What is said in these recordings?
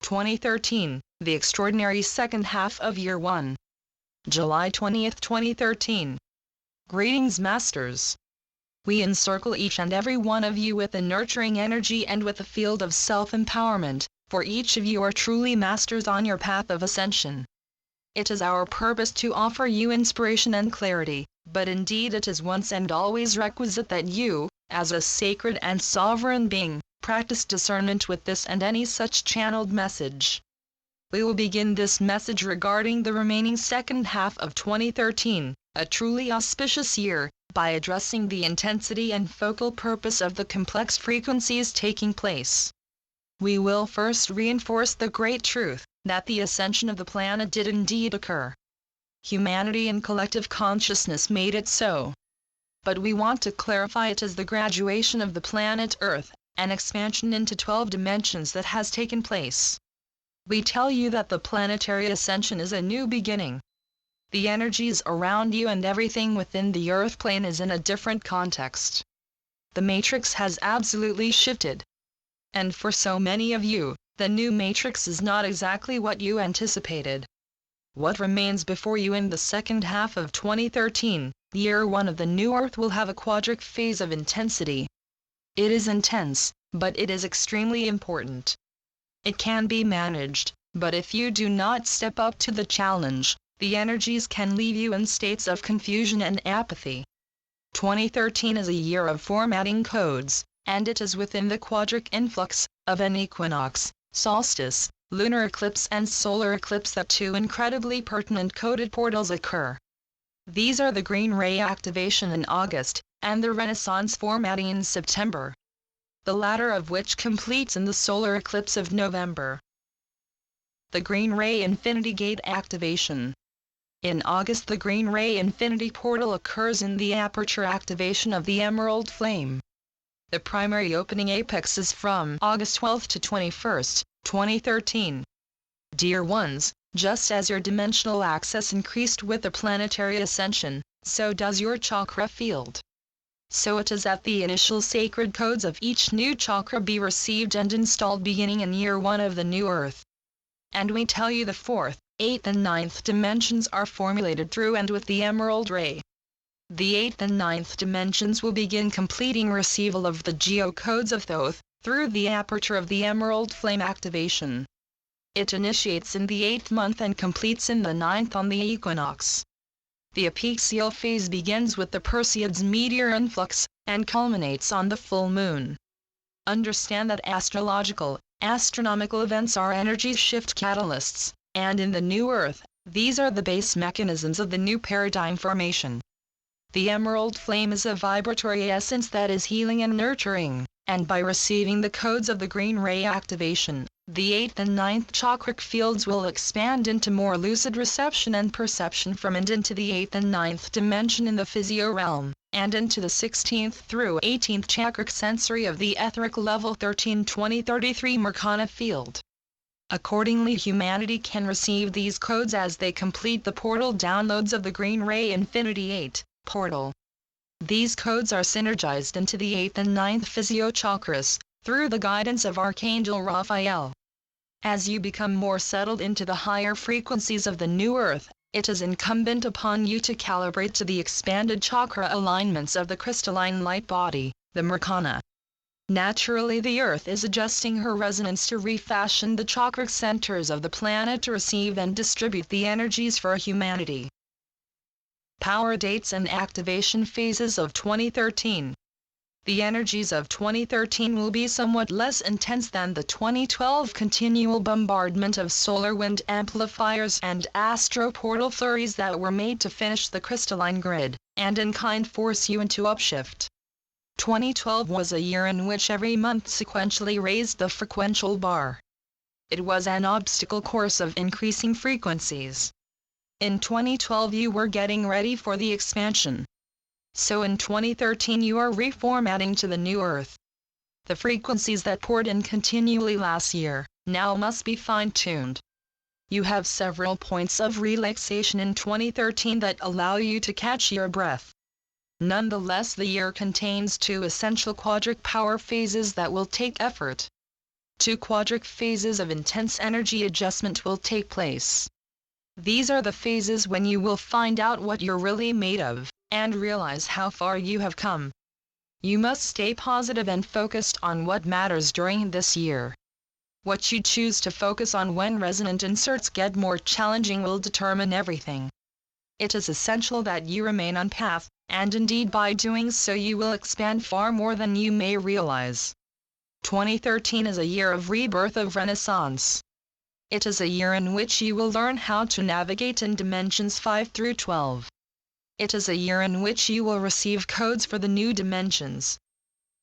2013, the extraordinary second half of year 1. July 20th, 2013. Greetings, Masters. We encircle each and every one of you with a nurturing energy and with a field of self-empowerment, for each of you are truly masters on your path of ascension. It is our purpose to offer you inspiration and clarity, but indeed it is once and always requisite that you, as a sacred and sovereign being, practice discernment with this and any such channeled message. We will begin this message regarding the remaining second half of 2013, a truly auspicious year, by addressing the intensity and focal purpose of the complex frequencies taking place. We will first reinforce the great truth, that the ascension of the planet did indeed occur. Humanity and collective consciousness made it so. But we want to clarify it as the graduation of the planet Earth, an expansion into 12 dimensions that has taken place. We tell you that the planetary ascension is a new beginning. The energies around you and everything within the Earth plane is in a different context. The matrix has absolutely shifted. And for so many of you, the new matrix is not exactly what you anticipated. What remains before you in the second half of 2013, year 1 of the new Earth, will have a quadric phase of intensity. It is intense, but it is extremely important. It can be managed, but if you do not step up to the challenge, the energies can leave you in states of confusion and apathy. 2013 is a year of formatting codes, and it is within the quadric influx of an equinox, solstice, lunar eclipse and solar eclipse that two incredibly pertinent coded portals occur. These are the green ray activation in August, and the Renaissance formatting in September. The latter of which completes in the solar eclipse of November. The green ray infinity gate activation. In August, the green ray infinity portal occurs in the aperture activation of the emerald flame. The primary opening apex is from August 12th to 21st, 2013. Dear ones, just as your dimensional access increased with the planetary ascension, so does your chakra field. So it is that the initial sacred codes of each new chakra be received and installed beginning in year 1 of the new Earth. And we tell you the 4th, 8th and 9th dimensions are formulated through and with the emerald ray. The 8th and 9th dimensions will begin completing receival of the geocodes of Thoth, through the aperture of the emerald flame activation. It initiates in the 8th month and completes in the 9th on the equinox. The apixial phase begins with the Perseids meteor influx, and culminates on the full moon. Understand that astronomical events are energy shift catalysts, and in the new Earth, these are the base mechanisms of the new paradigm formation. The emerald flame is a vibratory essence that is healing and nurturing, and by receiving the codes of the green ray activation, the 8th and 9th chakric fields will expand into more lucid reception and perception from and into the 8th and 9th dimension in the physio realm, and into the 16th through 18th chakric sensory of the etheric level 13-20-33 Merkana field. Accordingly, humanity can receive these codes as they complete the portal downloads of the Green Ray Infinity 8 portal. These codes are synergized into the 8th and 9th physio chakras, through the guidance of Archangel Raphael. As you become more settled into the higher frequencies of the new Earth, it is incumbent upon you to calibrate to the expanded chakra alignments of the crystalline light body, the Merkana. Naturally, the Earth is adjusting her resonance to refashion the chakra centers of the planet to receive and distribute the energies for humanity. Power dates and activation phases of 2013. The energies of 2013 will be somewhat less intense than the 2012 continual bombardment of solar wind amplifiers and astro portal flurries that were made to finish the crystalline grid, and in kind force you into upshift. 2012 was a year in which every month sequentially raised the frequential bar. It was an obstacle course of increasing frequencies. In 2012 you were getting ready for the expansion. So in 2013 you are reformatting to the new Earth. The frequencies that poured in continually last year, now must be fine-tuned. You have several points of relaxation in 2013 that allow you to catch your breath. Nonetheless, the year contains two essential quadric power phases that will take effort. 2 quadric phases of intense energy adjustment will take place. These are the phases when you will find out what you're really made of, and realize how far you have come. You must stay positive and focused on what matters during this year. What you choose to focus on when resonant inserts get more challenging will determine everything. It is essential that you remain on path, and indeed by doing so you will expand far more than you may realize. 2013 is a year of rebirth, of renaissance. It is a year in which you will learn how to navigate in dimensions 5 through 12. It is a year in which you will receive codes for the new dimensions.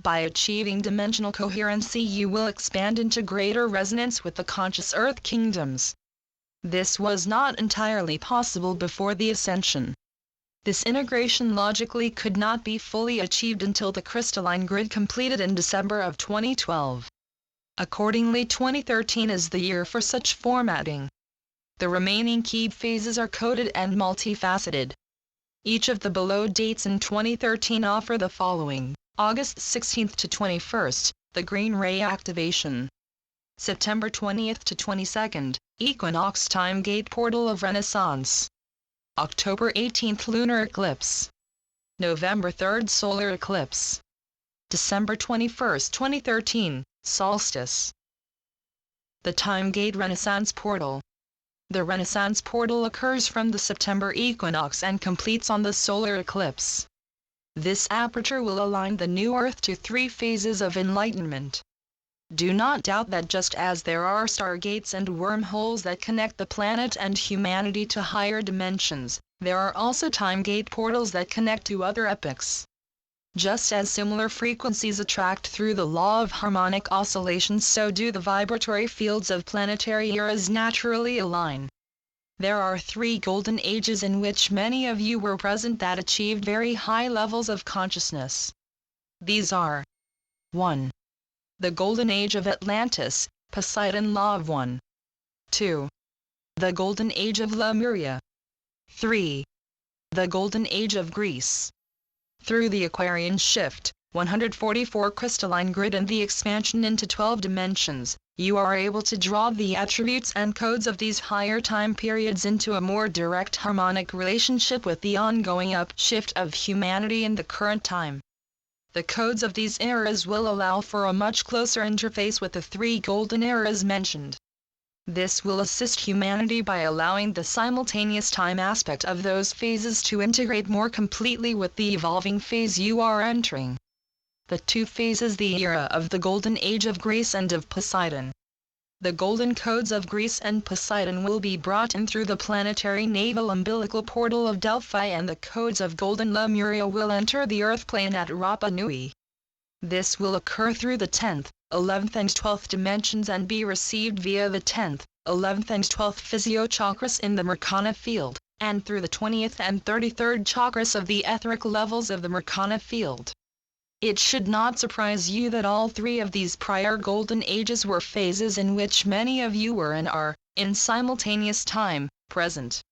By achieving dimensional coherency you will expand into greater resonance with the conscious earth kingdoms. This was not entirely possible before the ascension. This integration logically could not be fully achieved until the crystalline grid completed in December of 2012. Accordingly, 2013 is the year for such formatting. The remaining key phases are coded and multifaceted. Each of the below dates in 2013 offer the following: August 16th to 21st, the Green Ray activation. September 20th to 22nd, Equinox Time Gate Portal of Renaissance. October 18th, Lunar Eclipse. November 3rd, Solar Eclipse. December 21st, 2013, Solstice. The Time Gate Renaissance Portal. The Renaissance Portal occurs from the September equinox and completes on the solar eclipse. This aperture will align the new Earth to 3 phases of enlightenment. Do not doubt that just as there are stargates and wormholes that connect the planet and humanity to higher dimensions, there are also time gate portals that connect to other epochs. Just as similar frequencies attract through the law of harmonic oscillations, so do the vibratory fields of planetary eras naturally align. There are 3 golden ages in which many of you were present that achieved very high levels of consciousness. These are: 1. The Golden Age of Atlantis, Poseidon Law of 1. 2. The Golden Age of Lemuria. 3. The Golden Age of Greece. Through the Aquarian shift, 144 crystalline grid and the expansion into 12 dimensions, you are able to draw the attributes and codes of these higher time periods into a more direct harmonic relationship with the ongoing upshift of humanity in the current time. The codes of these eras will allow for a much closer interface with the 3 golden eras mentioned. This will assist humanity by allowing the simultaneous time aspect of those phases to integrate more completely with the evolving phase you are entering. The 2 phases: the era of the Golden Age of Greece and of Poseidon. The golden codes of Greece and Poseidon will be brought in through the planetary naval umbilical portal of Delphi, and the codes of Golden Lemuria will enter the Earth plane at Rapa Nui. This will occur through the 10th, 11th and 12th dimensions and be received via the 10th, 11th and 12th physio chakras in the Merkana field, and through the 20th and 33rd chakras of the etheric levels of the Merkana field. It should not surprise you that all 3 of these prior golden ages were phases in which many of you were and are, in simultaneous time, present.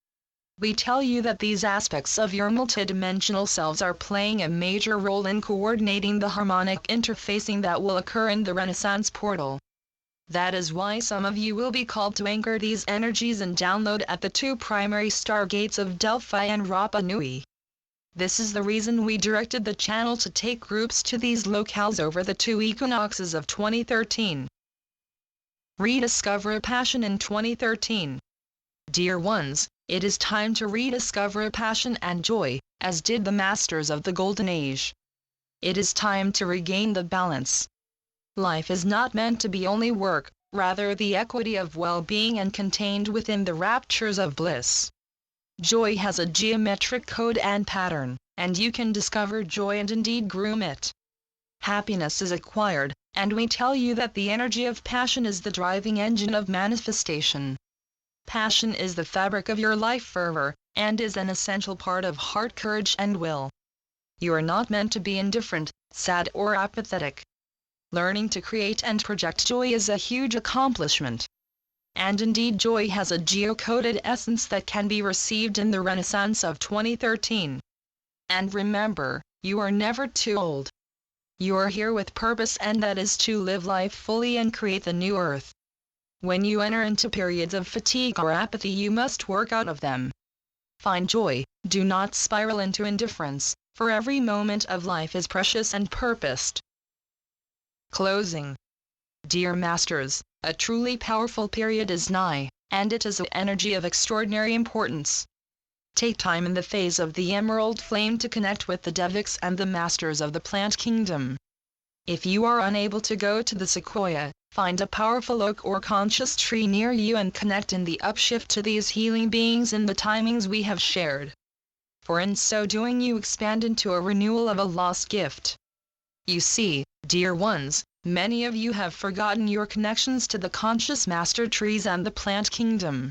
We tell you that these aspects of your multidimensional selves are playing a major role in coordinating the harmonic interfacing that will occur in the Renaissance portal. That is why some of you will be called to anchor these energies and download at the 2 primary stargates of Delphi and Rapa Nui. This is the reason we directed the channel to take groups to these locales over the 2 equinoxes of 2013. Rediscover passion in 2013. Dear ones, it is time to rediscover passion and joy, as did the masters of the Golden Age. It is time to regain the balance. Life is not meant to be only work, rather the equity of well-being and contained within the raptures of bliss. Joy has a geometric code and pattern, and you can discover joy and indeed groom it. Happiness is acquired, and we tell you that the energy of passion is the driving engine of manifestation. Passion is the fabric of your life fervor, and is an essential part of heart courage and will. You are not meant to be indifferent, sad or apathetic. Learning to create and project joy is a huge accomplishment. And indeed joy has a geocoded essence that can be received in the Renaissance of 2013. And remember, you are never too old. You are here with purpose, and that is to live life fully and create the new earth. When you enter into periods of fatigue or apathy, you must work out of them. Find joy, do not spiral into indifference, for every moment of life is precious and purposed. Closing. Dear Masters, a truly powerful period is nigh, and it is an energy of extraordinary importance. Take time in the phase of the Emerald Flame to connect with the Devics and the Masters of the Plant Kingdom. If you are unable to go to the Sequoia, find a powerful oak or conscious tree near you and connect in the upshift to these healing beings in the timings we have shared. For in so doing you expand into a renewal of a lost gift. You see, dear ones, many of you have forgotten your connections to the conscious master trees and the plant kingdom.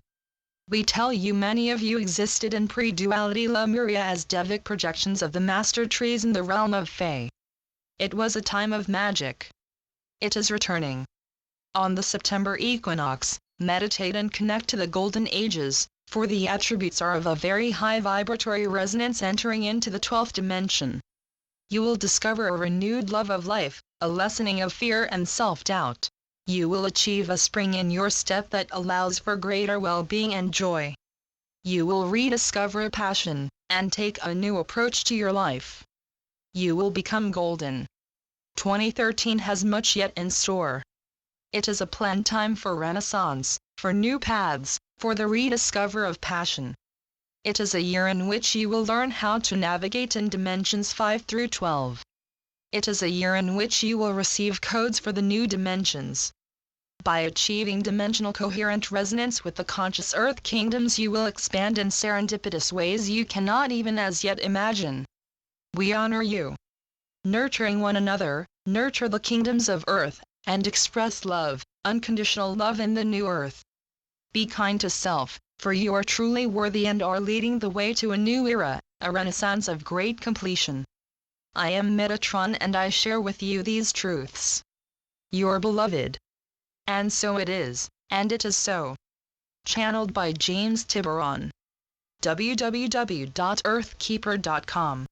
We tell you many of you existed in pre-duality Lemuria as Devic projections of the master trees in the realm of Fae. It was a time of magic. It is returning. On the September equinox, meditate and connect to the golden ages, for the attributes are of a very high vibratory resonance entering into the 12th dimension. You will discover a renewed love of life, a lessening of fear and self-doubt. You will achieve a spring in your step that allows for greater well-being and joy. You will rediscover passion, and take a new approach to your life. You will become golden. 2013 has much yet in store. It is a planned time for renaissance, for new paths, for the rediscover of passion. It is a year in which you will learn how to navigate in dimensions 5 through 12. It is a year in which you will receive codes for the new dimensions. By achieving dimensional coherent resonance with the conscious earth kingdoms, you will expand in serendipitous ways you cannot even as yet imagine. We honor you. Nurturing one another, nurture the kingdoms of earth, and express love, unconditional love in the new earth. Be kind to self, for you are truly worthy and are leading the way to a new era, a renaissance of great completion. I am Metatron and I share with you these truths. Your beloved. And so it is, and it is so. Channeled by James Tiburon. www.earthkeeper.com